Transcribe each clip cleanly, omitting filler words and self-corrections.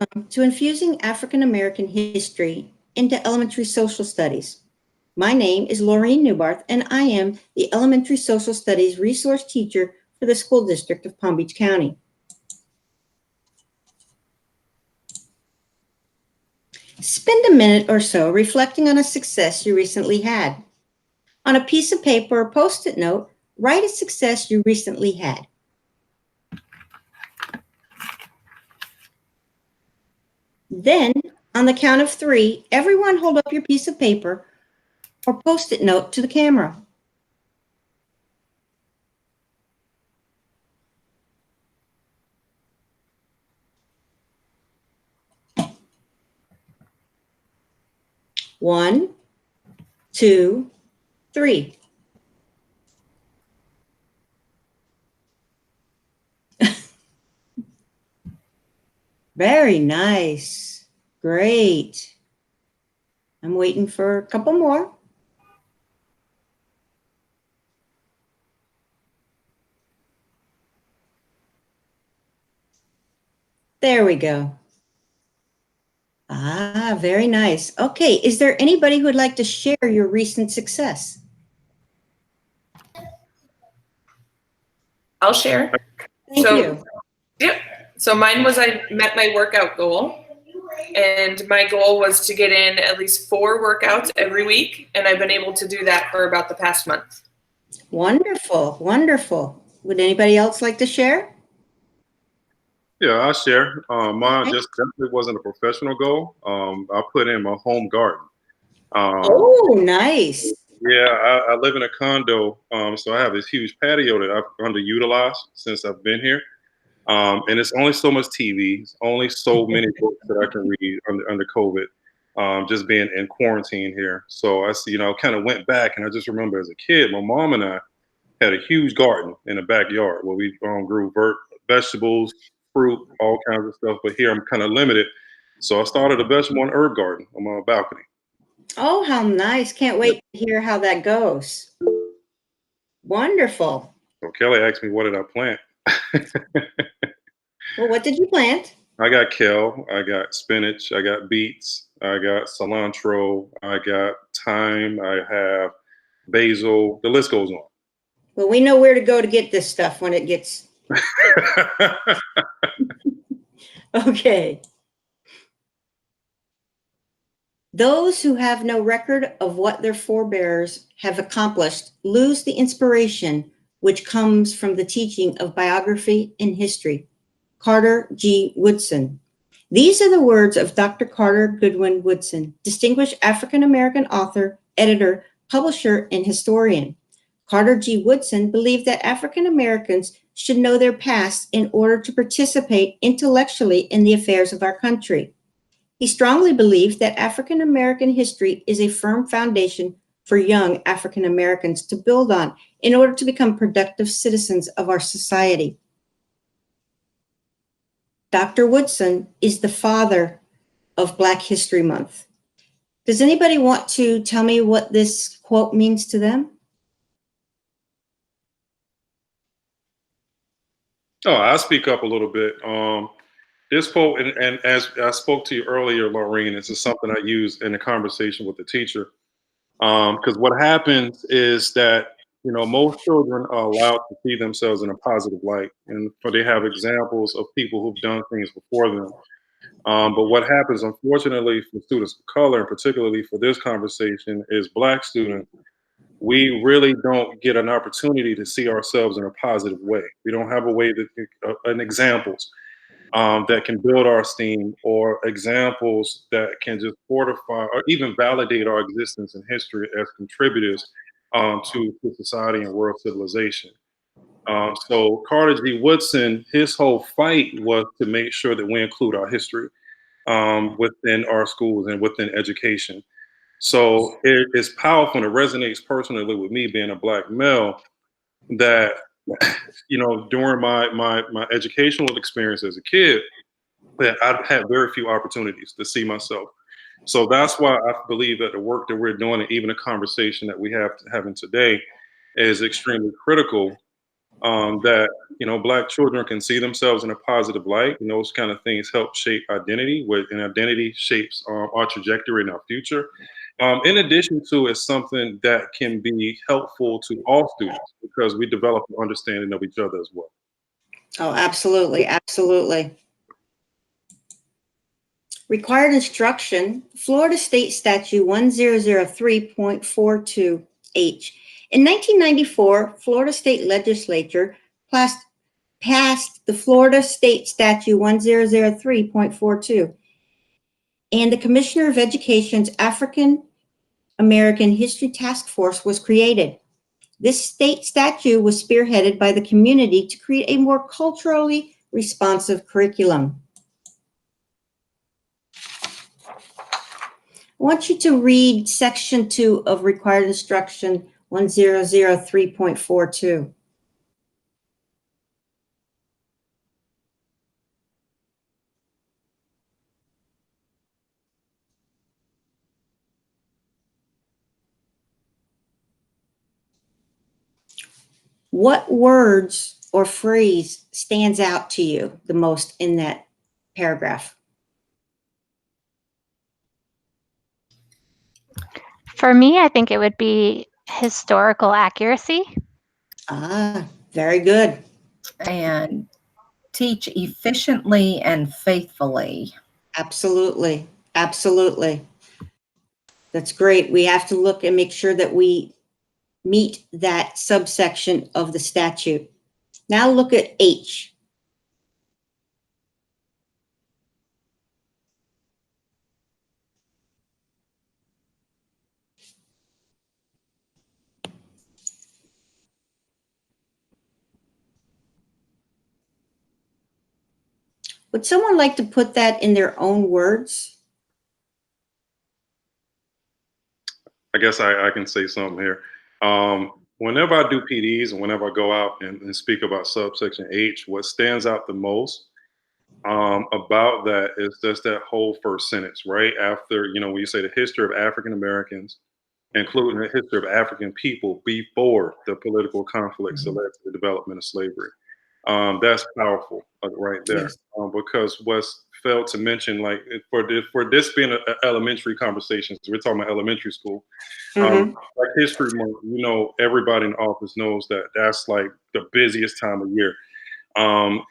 to Infusing African American History into Elementary Social Studies. My name is Laureen Newbarth, and I am the Elementary Social Studies Resource Teacher for the School District of Palm Beach County. Spend a minute or so reflecting on a success you recently had. On a piece of paper or Post-it note, write a success you recently had. Then, on the count of 3, everyone hold up your piece of paper or Post-it note to the camera. One, 2, 3. Very nice. Great. I'm waiting for a couple more. There we go. Ah, very nice. Okay, is there anybody who would like to share your recent success? I'll share. Thank you. Yep. So mine was I met my workout goal, and my goal was to get in at least 4 workouts every week, and I've been able to do that for about the past month. Wonderful, wonderful. Would anybody else like to share? Yeah, I'll share. Mine just definitely wasn't a professional goal. I put in my home garden. Oh, nice. Yeah, I live in a condo, so I have this huge patio that I've underutilized since I've been here. And it's only so much TV, only so many books that I can read under COVID, just being in quarantine here. So I see, kind of went back, and I just remember as a kid, my mom and I had a huge garden in the backyard where we grew vegetables, fruit, all kinds of stuff. But here I'm kind of limited. So I started a vegetable and herb garden on my balcony. Oh, how nice. Can't wait to hear how that goes. Wonderful. So Kelly asked me, what did I plant? Well, what did you plant? I got kale, I got spinach, I got beets, I got cilantro, I got thyme, I have basil. The list goes on. Well, we know where to go to get this stuff when it gets... Okay. Those who have no record of what their forebears have accomplished lose the inspiration which comes from the teaching of biography and history. Carter G. Woodson. These are the words of Dr. Carter Goodwin Woodson, distinguished African-American author, editor, publisher, and historian. Carter G. Woodson believed that African Americans should know their past in order to participate intellectually in the affairs of our country. He strongly believed that African American history is a firm foundation for young African Americans to build on in order to become productive citizens of our society. Dr. Woodson is the father of Black History Month. Does anybody want to tell me what this quote means to them? Oh, I'll speak up a little bit. This quote, and as I spoke to you earlier, Laureen, this is something I use in a conversation with the teacher. Because what happens is that, most children are allowed to see themselves in a positive light, and they have examples of people who've done things before them. But what happens, unfortunately, for students of color, and particularly for this conversation, is Black students, we really don't get an opportunity to see ourselves in a positive way. We don't have a way that, an examples that can build our esteem, or examples that can just fortify or even validate our existence in history as contributors to society and world civilization. So Carter G. Woodson, his whole fight was to make sure that we include our history within our schools and within education. So it's powerful and it resonates personally with me being a Black male that, during my educational experience as a kid, that I've had very few opportunities to see myself. So that's why I believe that the work that we're doing, and even the conversation that we have having today, is extremely critical that, Black children can see themselves in a positive light, and those kind of things help shape identity, and identity shapes our trajectory in our future. In addition to, it's something that can be helpful to all students because we develop an understanding of each other as well. Oh, absolutely, absolutely. Required instruction, Florida State Statute 1003.42H. In 1994, Florida State Legislature passed the Florida State Statute 1003.42, and the Commissioner of Education's African American History Task Force was created. This state statute was spearheaded by the community to create a more culturally responsive curriculum. I want you to read Section 2 of Required Instruction 1003.42. What words or phrase stands out to you the most in that paragraph? For me, I think it would be historical accuracy. Ah, very good. And teach efficiently and faithfully. Absolutely. Absolutely. That's great. We have to look and make sure that we meet that subsection of the statute. Now look at H. Would someone like to put that in their own words? I guess I can say something here. Whenever I do PDs and whenever I go out and speak about subsection H, what stands out the most about that is just that whole first sentence, right? After, when you say the history of African Americans, including the history of African people before the political conflicts that led to the development of slavery. That's powerful right there. Yes. Because what's failed to mention, like for this being an elementary conversation, so we're talking about elementary school, like History Month, everybody in the office knows that that's like the busiest time of year. And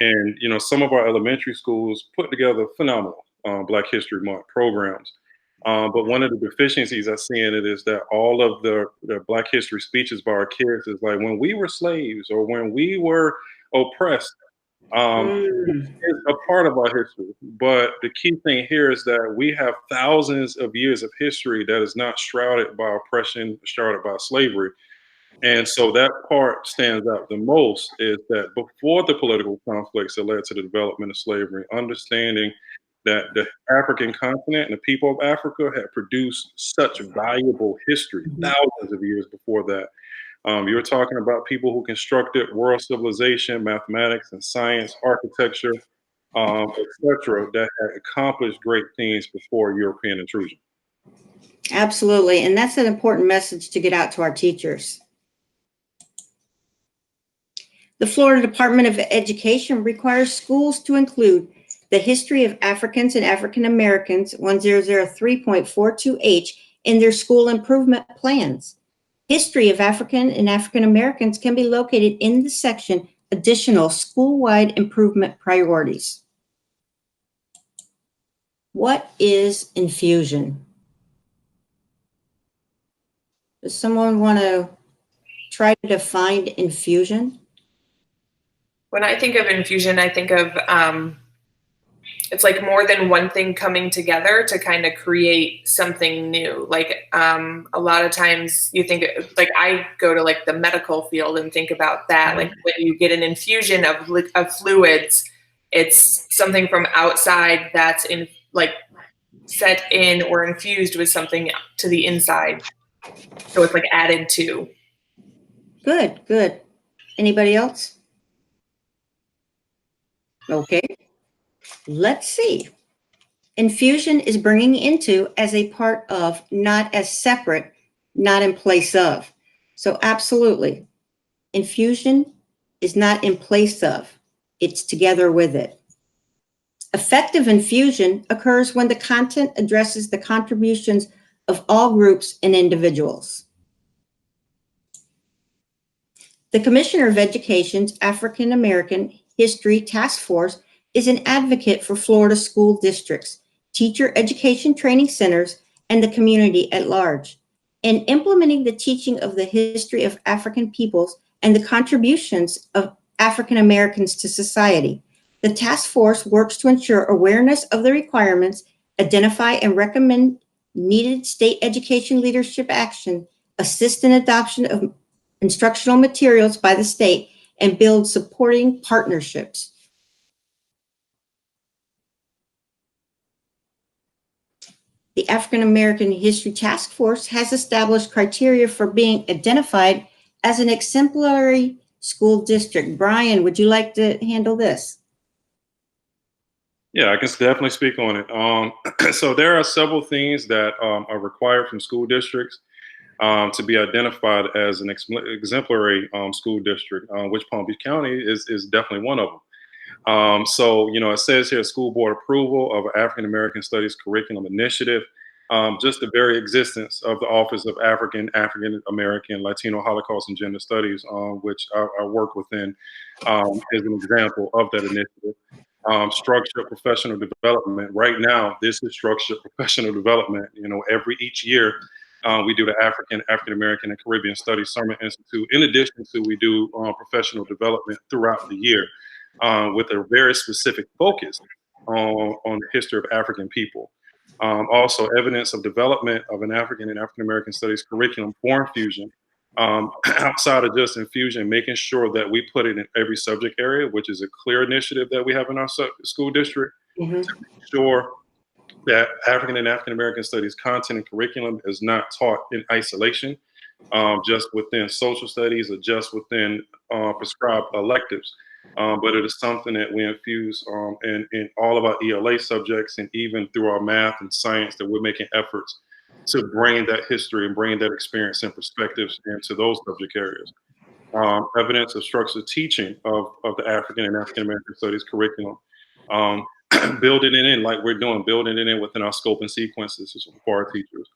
some of our elementary schools put together phenomenal Black History Month programs. But one of the deficiencies I see in it is that all of the Black history speeches by our kids is like, when we were slaves or when we were oppressed, is a part of our history. But the key thing here is that we have thousands of years of history that is not shrouded by oppression, shrouded by slavery. And so that part stands out the most, is that before the political conflicts that led to the development of slavery, understanding that the African continent and the people of Africa had produced such valuable history thousands of years before that. You were talking about people who constructed world civilization, mathematics and science, architecture, etc., that had accomplished great things before European intrusion. Absolutely. And that's an important message to get out to our teachers. The Florida Department of Education requires schools to include the history of Africans and African Americans, 1003.42H, in their school improvement plans. History of African and African Americans can be located in the section Additional School-Wide Improvement Priorities. What is infusion? Does someone want to try to define infusion? When I think of infusion, I think of it's like more than one thing coming together to kind of create something new. Like a lot of times you think, like I go to like the medical field and think about that. Like when you get an infusion of fluids, it's something from outside that's in like set in or infused with something to the inside. So it's like added to. Good, good. Anybody else? Okay. Let's see. Infusion is bringing into as a part of, not as separate, not in place of. So absolutely. Infusion is not in place of, it's together with it. Effective infusion occurs when the content addresses the contributions of all groups and individuals. The Commissioner of Education's African American History Task Force is an advocate for Florida school districts, teacher education training centers, and the community at large. In implementing the teaching of the history of African peoples and the contributions of African Americans to society, the task force works to ensure awareness of the requirements, identify and recommend needed state education leadership action, assist in adoption of instructional materials by the state, and build supporting partnerships. The African American History Task Force has established criteria for being identified as an exemplary school district. Brian, would you like to handle this? Yeah, I can definitely speak on it. So there are several things that are required from school districts to be identified as an exemplary school district, which Palm Beach County is definitely one of them. So, it says here school board approval of African American Studies curriculum initiative, just the very existence of the Office of African American, Latino, Holocaust, and Gender Studies, which I work within, is an example of that initiative. Structured professional development. Right now, this is structured professional development. Each year, we do the African American, and Caribbean Studies Summer Institute. In addition to, we do professional development throughout the year with a very specific focus on the history of African people. Also, evidence of development of an African and African American Studies curriculum for infusion. Outside of just infusion, making sure that we put it in every subject area, which is a clear initiative that we have in our school district, to make sure that African and African American Studies content and curriculum is not taught in isolation, just within social studies or just within prescribed electives. But it is something that we infuse in all of our ELA subjects, and even through our math and science, that we're making efforts to bring that history and bring that experience and perspectives into those subject areas. Evidence of structured teaching of the African and African American Studies curriculum. Building it in like we're doing, building it in within our scope and sequences for our teachers.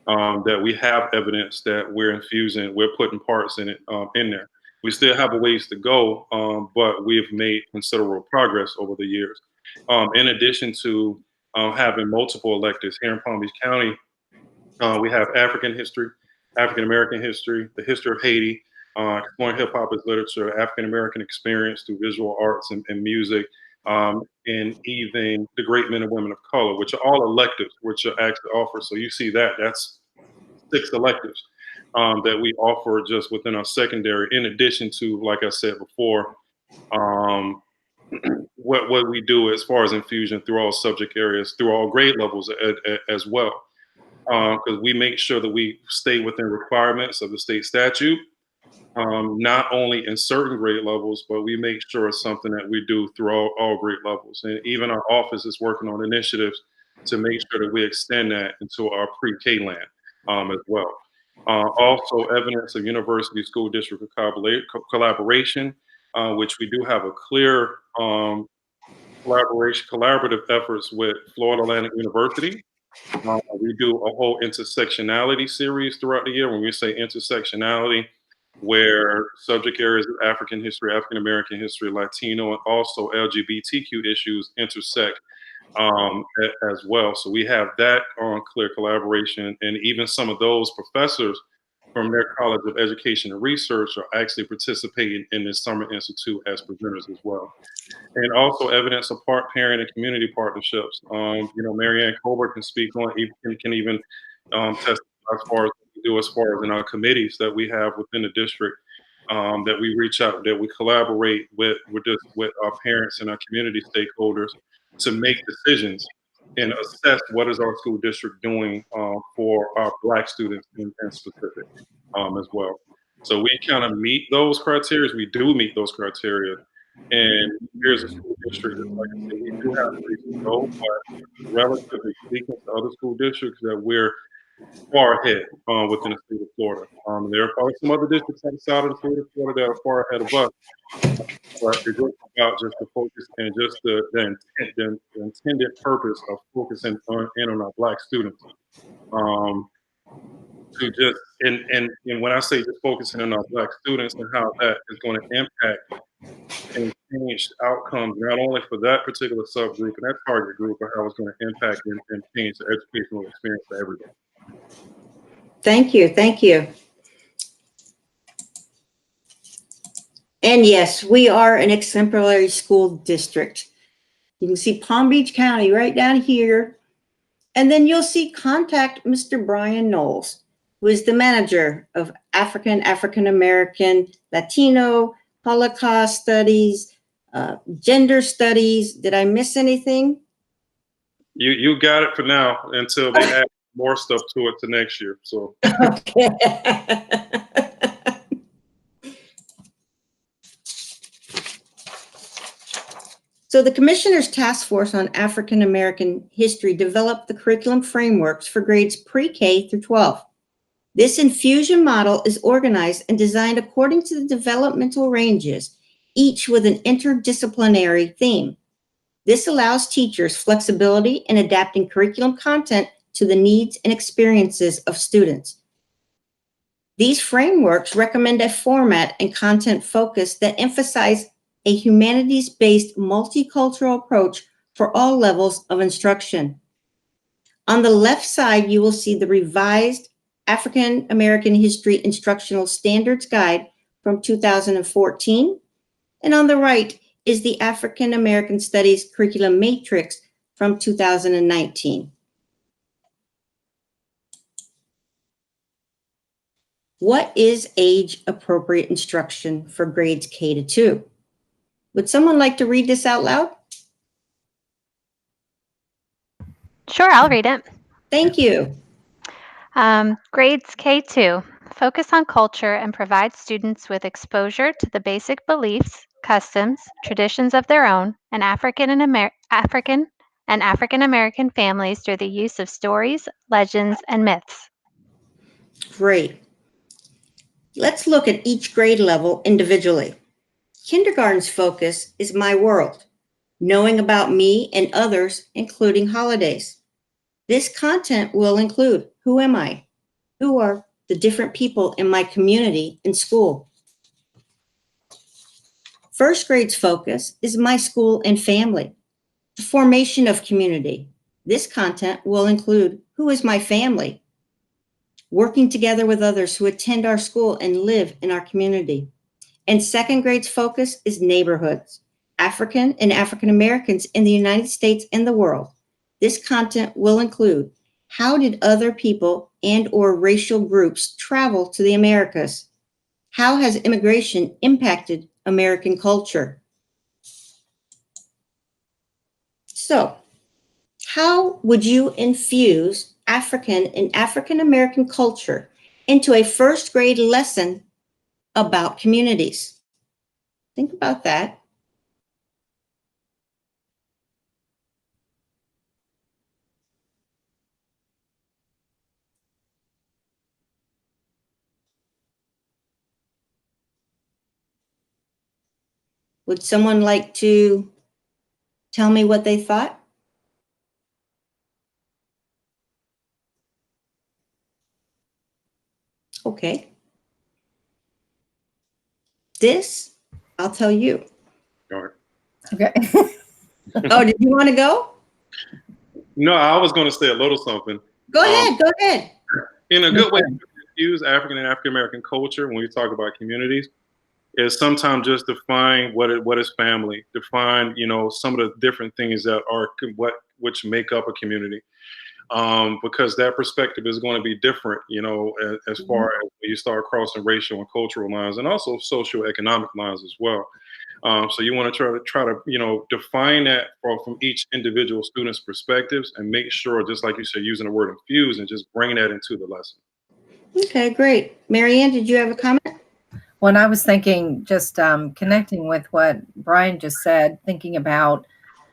That we have evidence that we're infusing, we're putting parts in it in there. We still have a ways to go, but we've made considerable progress over the years. In addition to having multiple electives here in Palm Beach County, we have African history, African American history, the history of Haiti, exploring hip hop as literature, African American experience through visual arts and music, and even the great men and women of color, which are all electives, which are actually offered. So you see that's 6 electives that we offer just within our secondary, in addition to, like I said before, what we do as far as infusion through all subject areas, through all grade levels as well. Because we make sure that we stay within requirements of the state statute, not only in certain grade levels, but we make sure it's something that we do through all grade levels. And even our office is working on initiatives to make sure that we extend that into our pre-K land as well. Also, evidence of university school district collaboration, which we do have a clear collaborative efforts with Florida Atlantic University. We do a whole intersectionality series throughout the year. When we say intersectionality, where subject areas of African history, African American history, Latino, and also LGBTQ issues intersect as well. So we have that on clear collaboration, and even some of those professors from their College of Education and Research are actually participating in this Summer Institute as presenters as well. And also evidence of parent and community partnerships. Marianne Colbert can speak on, can even testify as far as what we do as far as in our committees that we have within the district, that we reach out, that we collaborate with our parents and our community stakeholders to make decisions and assess what is our school district doing for our Black students in specific as well. So we kind of meet those criteria. We do meet those criteria. And here's a school district that, like I said, we do have ways to go, but relatively speaking to other school districts, that we're far ahead within the state of Florida. There are probably some other districts outside of the state of Florida that are far ahead of us, but it's just about just the focus and just the intended purpose of focusing on our Black students. To just and when I say just focusing on our Black students and how that is going to impact and change outcomes not only for that particular subgroup and that target group, but how it's going to impact and change the educational experience for everybody. Thank you. Thank you. And yes, we are an exemplary school district. You can see Palm Beach County right down here. And then you'll see contact Mr. Brian Knowles, who is the manager of African American, Latino, Holocaust studies, gender studies. Did I miss anything? You got it for now until they add more stuff to it to next year. So Okay. So the Commissioner's Task Force on African American History developed the curriculum frameworks for grades pre-K through 12. This infusion model is organized and designed according to the developmental ranges, each with an interdisciplinary theme. This allows teachers flexibility in adapting curriculum content to the needs and experiences of students. These frameworks recommend a format and content focus that emphasize a humanities-based multicultural approach for all levels of instruction. On the left side, you will see the revised African American History Instructional Standards Guide from 2014. And on the right is the African American Studies Curriculum Matrix from 2019. What is age-appropriate instruction for grades K to 2? Would someone like to read this out loud? Sure, I'll read it. Thank you. Grades K2 focus on culture and provide students with exposure to the basic beliefs, customs, traditions of their own, and African American families through the use of stories, legends, and myths. Great. Let's look at each grade level individually. Kindergarten's focus is my world, knowing about me and others, including holidays. This content will include who am I? Who are the different people in my community and school? First grade's focus is my school and family, the formation of community. This content will include who is my family? Working together with others who attend our school and live in our community. And second grade's focus is neighborhoods, African and African Americans in the United States and the world. This content will include how did other people and or racial groups travel to the Americas? How has immigration impacted American culture? So, how would you infuse African and African American culture into a first grade lesson about communities? Think about that. Would someone like to tell me what they thought? Okay. This, I'll tell you. all right. Okay. Oh, did you want to go? No, I was going to say a little something. Go ahead, go ahead. In a good way to use African and African American culture when we talk about communities is sometimes just define what is family, define some of the different things that are which make up a community, because that perspective is going to be different, as far as when you start crossing racial and cultural lines, and also socioeconomic lines as well. So you want to try to define that from each individual student's perspectives, and make sure, just like you said, using the word infuse and just bring that into the lesson. Okay, great. Marianne, did you have a comment? When I was thinking, just connecting with what Brian just said, thinking about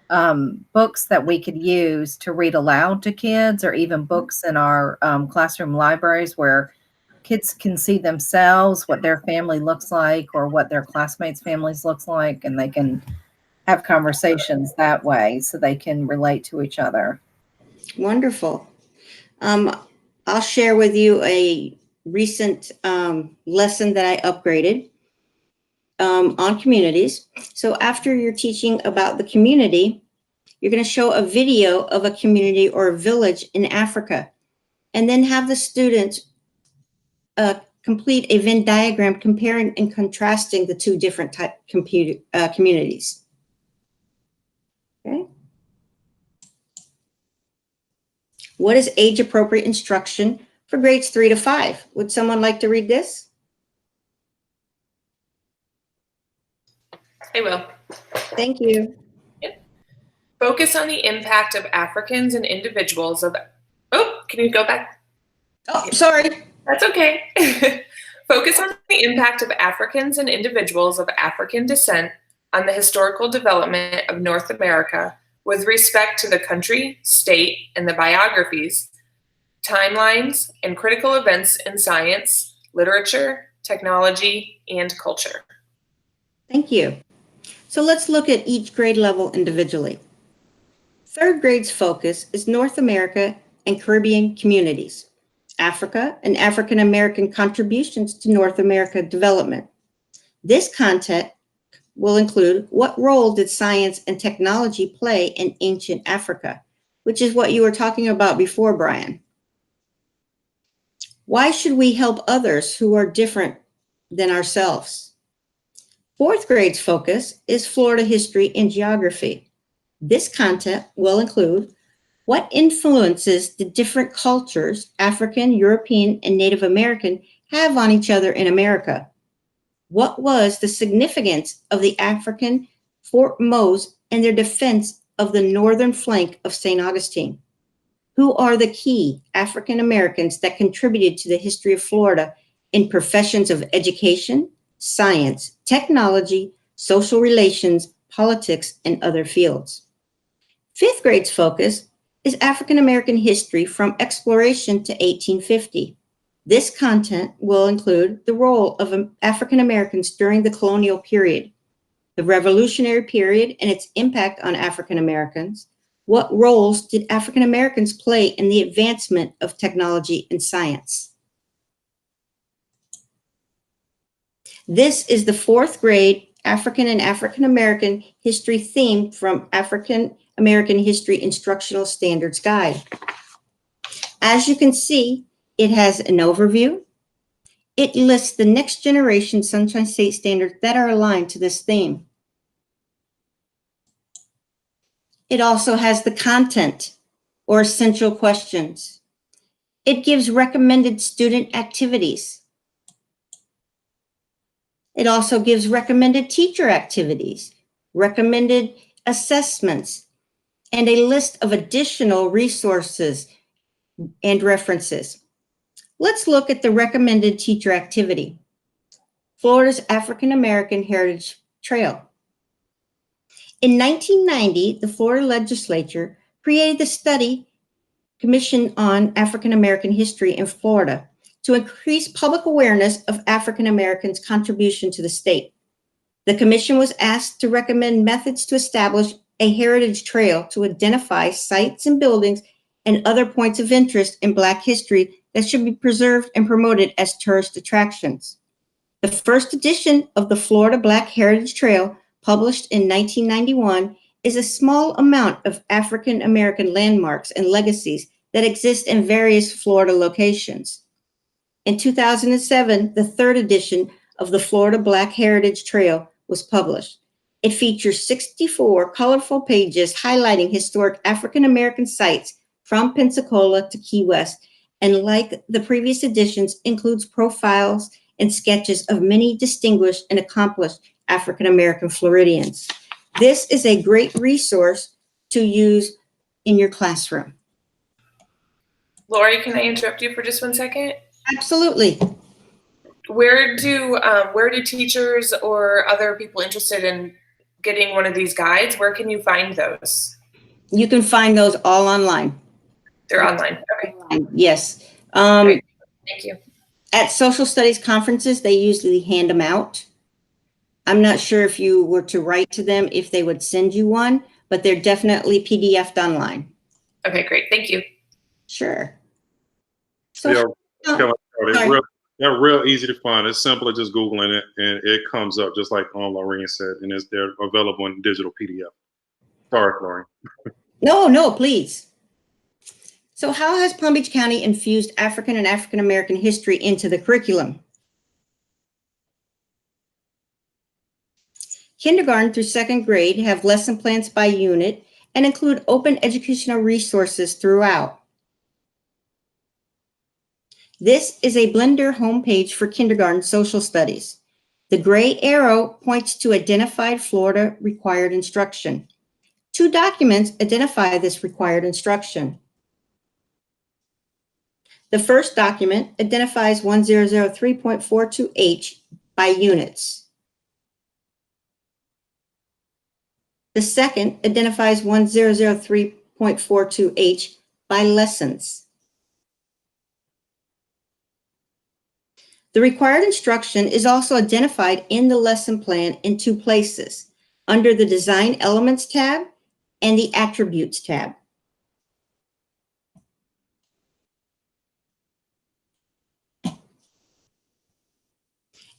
books that we could use to read aloud to kids, or even books in our classroom libraries where kids can see themselves, what their family looks like or what their classmates' families looks like, and they can have conversations that way so they can relate to each other. Wonderful. I'll share with you a recent lesson that I upgraded on communities. So after you're teaching about the community, you're going to show a video of a community or a village in Africa, and then have the students complete a Venn diagram comparing and contrasting the two different communities. Okay. What is age-appropriate instruction for grades 3 to 5? Would someone like to read this? I will. Thank you. Focus on the impact of Africans and individuals of. Oh, can you go back? Oh, sorry. That's okay. Focus on the impact of Africans and individuals of African descent on the historical development of North America with respect to the country, state, and the biographies, timelines, and critical events in science, literature, technology, and culture. Thank you. So let's look at each grade level individually. Third grade's focus is North America and Caribbean communities, Africa and African American contributions to North America development. This content will include what role did science and technology play in ancient Africa, which is what you were talking about before, Brian. Why should we help others who are different than ourselves? Fourth grade's focus is Florida history and geography. This content will include what influences the different cultures, African, European, and Native American, have on each other in America. What was the significance of the African Fort Mose and their defense of the northern flank of St. Augustine? Who are the key African Americans that contributed to the history of Florida in professions of education, science, technology, social relations, politics, and other fields? Fifth grade's focus is African American history from exploration to 1850. This content will include the role of African Americans during the colonial period, the Revolutionary period and its impact on African Americans. What roles did African Americans play in the advancement of technology and science? This is the fourth grade African and African American history theme from African American History Instructional Standards Guide. As you can see, it has an overview. It lists the next generation Sunshine State standards that are aligned to this theme. It also has the content or essential questions. It gives recommended student activities. It also gives recommended teacher activities, recommended assessments, and a list of additional resources and references. Let's look at the recommended teacher activity. Florida's African American Heritage Trail. In 1990, the Florida legislature created the Study Commission on African American History in Florida to increase public awareness of African Americans' contribution to the state. The commission was asked to recommend methods to establish a heritage trail to identify sites and buildings and other points of interest in Black history that should be preserved and promoted as tourist attractions. The first edition of the Florida Black Heritage Trail, published in 1991, is a small amount of African American landmarks and legacies that exist in various Florida locations. In 2007, the third edition of the Florida Black Heritage Trail was published. It features 64 colorful pages highlighting historic African American sites from Pensacola to Key West, and like the previous editions, includes profiles and sketches of many distinguished and accomplished African American Floridians. This is a great resource to use in your classroom. Lori, can I interrupt you for just 1 second? Absolutely. Where do teachers or other people interested in getting one of these guides, where can you find those? You can find those all online. They're online. Okay. Yes. Great. Thank you. At social studies conferences, they usually hand them out. I'm not sure if you were to write to them if they would send you one, but they're definitely PDF'd online. Okay, great. Thank you. Sure. So, Yeah, sorry. they're real easy to find. It's simple as just Googling it, and it comes up just like Laureen said, and they're available in digital PDF. Sorry, Laureen. No, please. So how has Palm Beach County infused African and African American history into the curriculum? Kindergarten through second grade have lesson plans by unit and include open educational resources throughout. This is a Blender homepage for kindergarten social studies. The gray arrow points to identified Florida required instruction. 2 documents identify this required instruction. The first document identifies 1003.42H by units. The second identifies 1003.42H by lessons. The required instruction is also identified in the lesson plan in 2 places, under the Design Elements tab and the Attributes tab.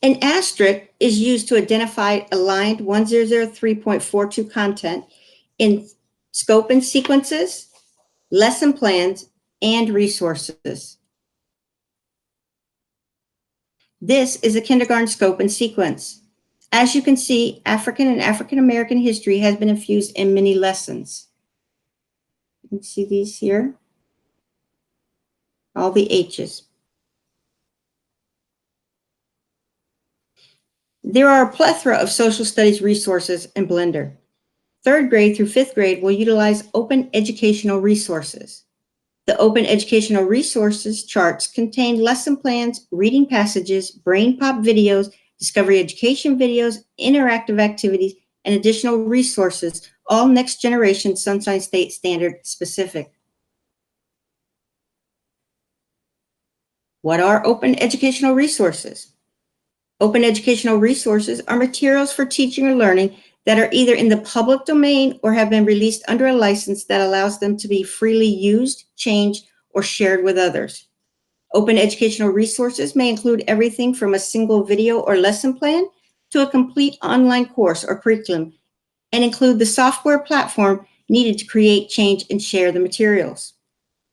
An asterisk is used to identify aligned 1003.42 content in scope and sequences, lesson plans, and resources. This is a kindergarten scope and sequence. As you can see, African and African American history has been infused in many lessons. You can see these here, all the H's. There are a plethora of social studies resources in Blender. 3rd grade through 5th grade will utilize open educational resources. The open educational resources charts contain lesson plans, reading passages, brain pop videos, discovery education videos, interactive activities, and additional resources, all next generation Sunshine State Standard specific. What are open educational resources? Open educational resources are materials for teaching or learning that are either in the public domain or have been released under a license that allows them to be freely used, changed, or shared with others. Open educational resources may include everything from a single video or lesson plan to a complete online course or curriculum, and include the software platform needed to create, change, and share the materials.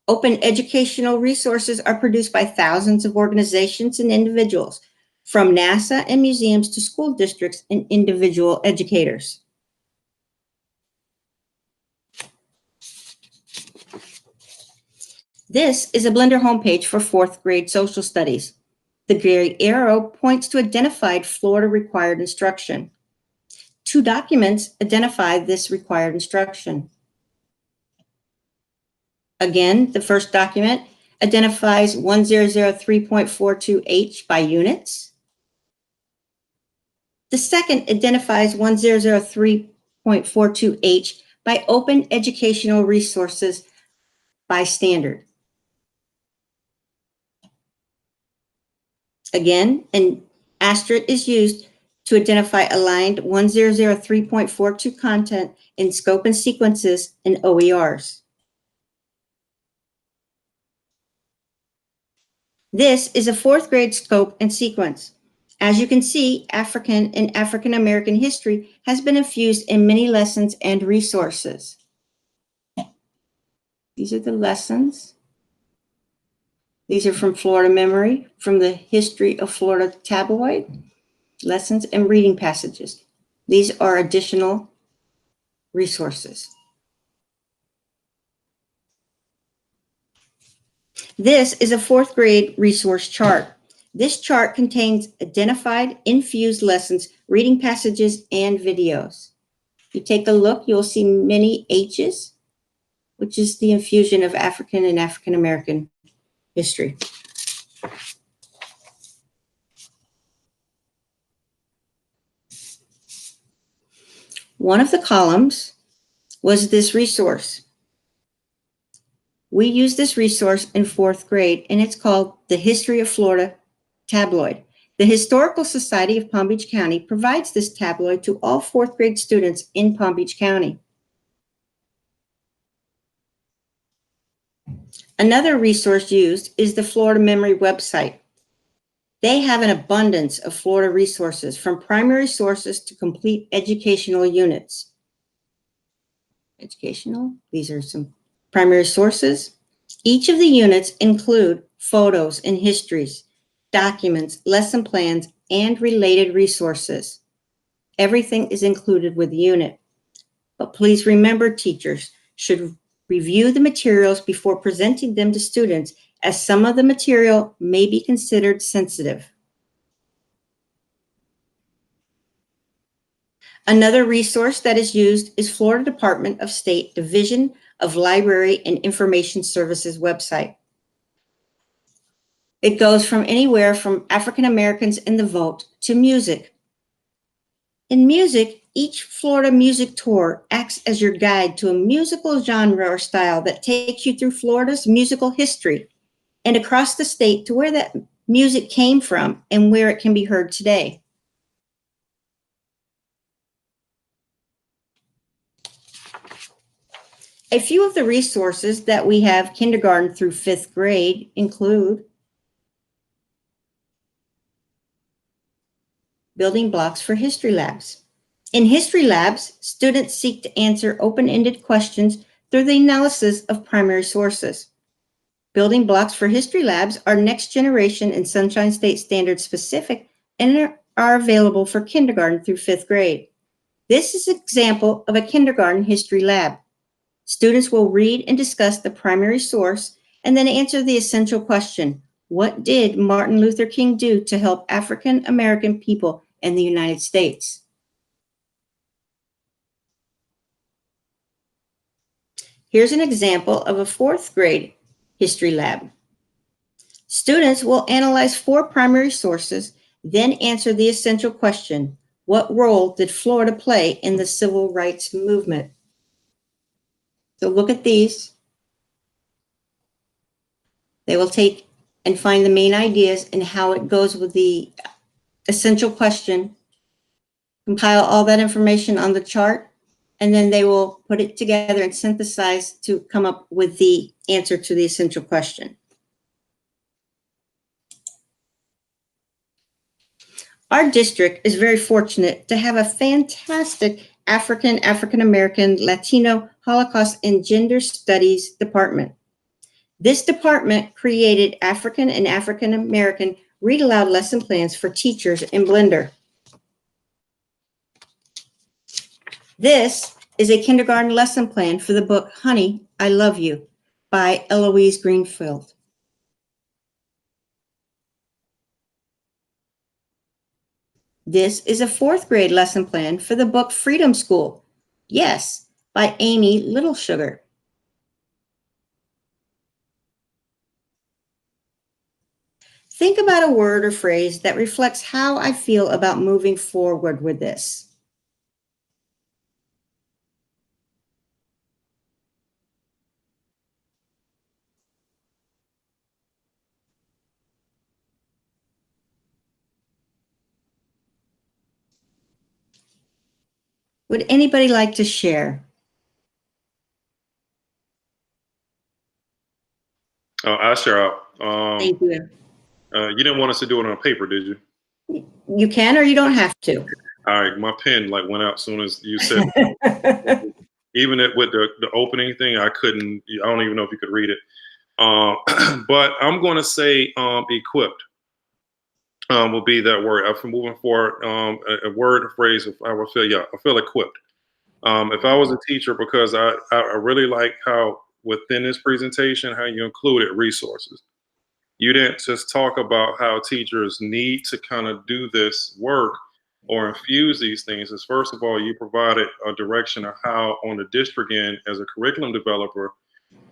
Open educational resources are produced by thousands of organizations and individuals, from NASA and museums to school districts and individual educators. This is a Blender homepage for 4th grade social studies. The gray arrow points to identified Florida required instruction. 2 documents identify this required instruction. Again, the first document identifies 1003.42H by units. The second identifies 1003.42H by open educational resources by standard. Again, an asterisk is used to identify aligned 1003.42 content in scope and sequences and OERs. This is a 4th grade scope and sequence. As you can see, African and African American history has been infused in many lessons and resources. These are the lessons. These are from Florida Memory, from the History of Florida tabloid, lessons and reading passages. These are additional resources. This is a 4th grade resource chart. This chart contains identified infused lessons, reading passages, and videos. If you take a look, you'll see many H's, which is the infusion of African and African American history. One of the columns was this resource. We used this resource in 4th grade, and it's called The History of Florida Tabloid. The Historical Society of Palm Beach County provides this tabloid to all 4th grade students in Palm Beach County. Another resource used is the Florida Memory website. They have an abundance of Florida resources, from primary sources to complete educational units. These are some primary sources. Each of the units include photos and histories, documents, lesson plans, and related resources. Everything is included with the unit. But please remember, teachers should review the materials before presenting them to students, as some of the material may be considered sensitive. Another resource that is used is Florida Department of State Division of Library and Information Services website. It goes from anywhere from African Americans in the Vote to music. In music, each Florida music tour acts as your guide to a musical genre or style that takes you through Florida's musical history and across the state to where that music came from and where it can be heard today. A few of the resources that we have kindergarten through 5th grade include building blocks for history labs. In history labs, students seek to answer open-ended questions through the analysis of primary sources. Building blocks for history labs are next generation and Sunshine State Standard specific and are available for kindergarten through 5th grade. This is an example of a kindergarten history lab. Students will read and discuss the primary source and then answer the essential question: what did Martin Luther King do to help African American people in the United States? Here's an example of a 4th grade history lab. Students will analyze 4 primary sources, then answer the essential question: what role did Florida play in the civil rights movement? So look at these. They will take and find the main ideas and how it goes with the essential question, compile all that information on the chart, and then they will put it together and synthesize to come up with the answer to the essential question. Our district is very fortunate to have a fantastic African American, Latino, Holocaust, and Gender Studies department. This department created African and African American read aloud lesson plans for teachers in Blender. This is a kindergarten lesson plan for the book Honey, I Love You by Eloise Greenfield. This is a 4th grade lesson plan for the book Freedom School, Yes, by Amy Littlesugar. Think about a word or phrase that reflects how I feel about moving forward with this. Would anybody like to share? I'll share out. Thank you. You didn't want us to do it on paper, did you? You can or you don't have to. All right, my pen like went out as soon as you said. Even with the opening thing, I couldn't. I don't even know if you could read it. But I'm going to say equipped will be that word. I'm moving forward. A word, a phrase. If I would feel, I feel equipped. If I was a teacher, because I really like how within this presentation how you included resources. You didn't just talk about how teachers need to kind of do this work or infuse these things. Is first of all, you provided a direction of how on the district end as a curriculum developer,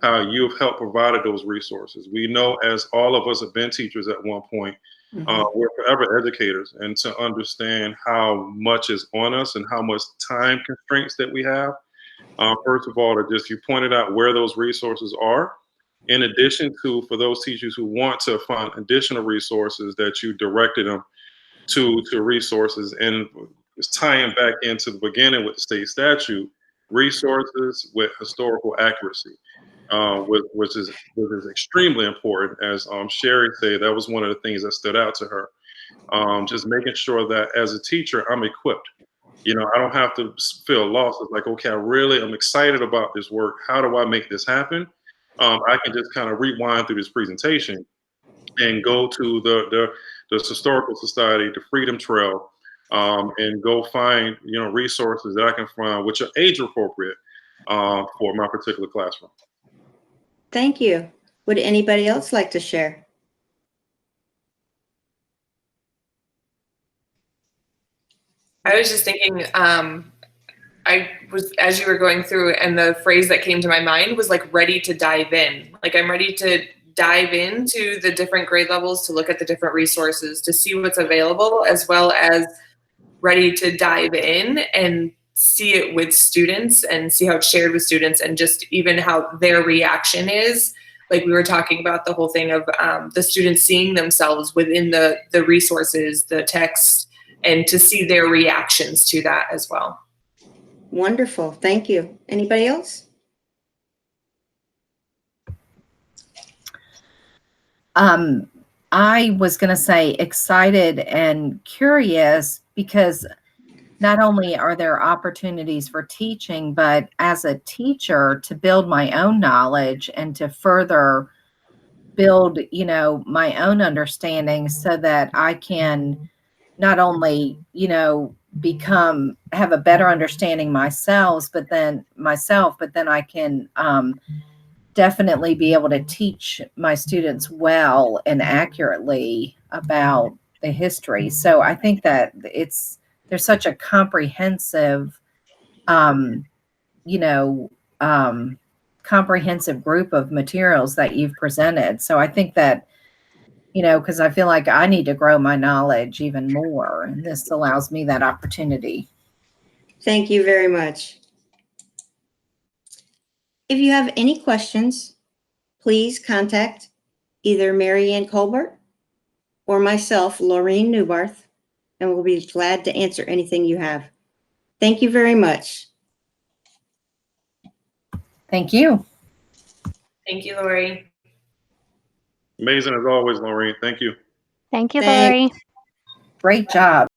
how you've helped provided those resources. We know, as all of us have been teachers at one point, We're forever educators, and to understand how much is on us and how much time constraints that we have. First of all, you pointed out where those resources are. In addition to, for those teachers who want to find additional resources, that you directed them to resources, and it's tying back into the beginning with the state statute, resources with historical accuracy, which is extremely important. As Sherry said, that was one of the things that stood out to her. Just making sure that as a teacher, I'm equipped. I don't have to feel lost. It's like, okay, I'm excited about this work. How do I make this happen? I can just kind of rewind through this presentation and go to the Historical Society, the Freedom Trail, and go find resources that I can find which are age appropriate for my particular classroom. Thank you. Would anybody else like to share? I was just thinking, as you were going through, and the phrase that came to my mind was like ready to dive in. Like, I'm ready to dive into the different grade levels, to look at the different resources, to see what's available, as well as ready to dive in and see it with students and see how it's shared with students, and just even how their reaction is. Like, we were talking about the whole thing of the students seeing themselves within the resources, the text, and to see their reactions to that as well. Wonderful. Thank you. Anybody else? I was going to say excited and curious, because not only are there opportunities for teaching, but as a teacher to build my own knowledge and to further build, my own understanding, so that I can not only, have a better understanding myself, but then I can definitely be able to teach my students well and accurately about the history. So I think that there's such a comprehensive, comprehensive group of materials that you've presented. So I think that, because I feel like I need to grow my knowledge even more, and this allows me that opportunity. Thank you very much. If you have any questions, please contact either Mary Ann Colbert or myself, Laureen Newbarth, and we'll be glad to answer anything you have. Thank you very much. Thank you. Thank you, Lori. Amazing as always, Laureen. Thank you. Thank you, Thanks. Lori. Great job.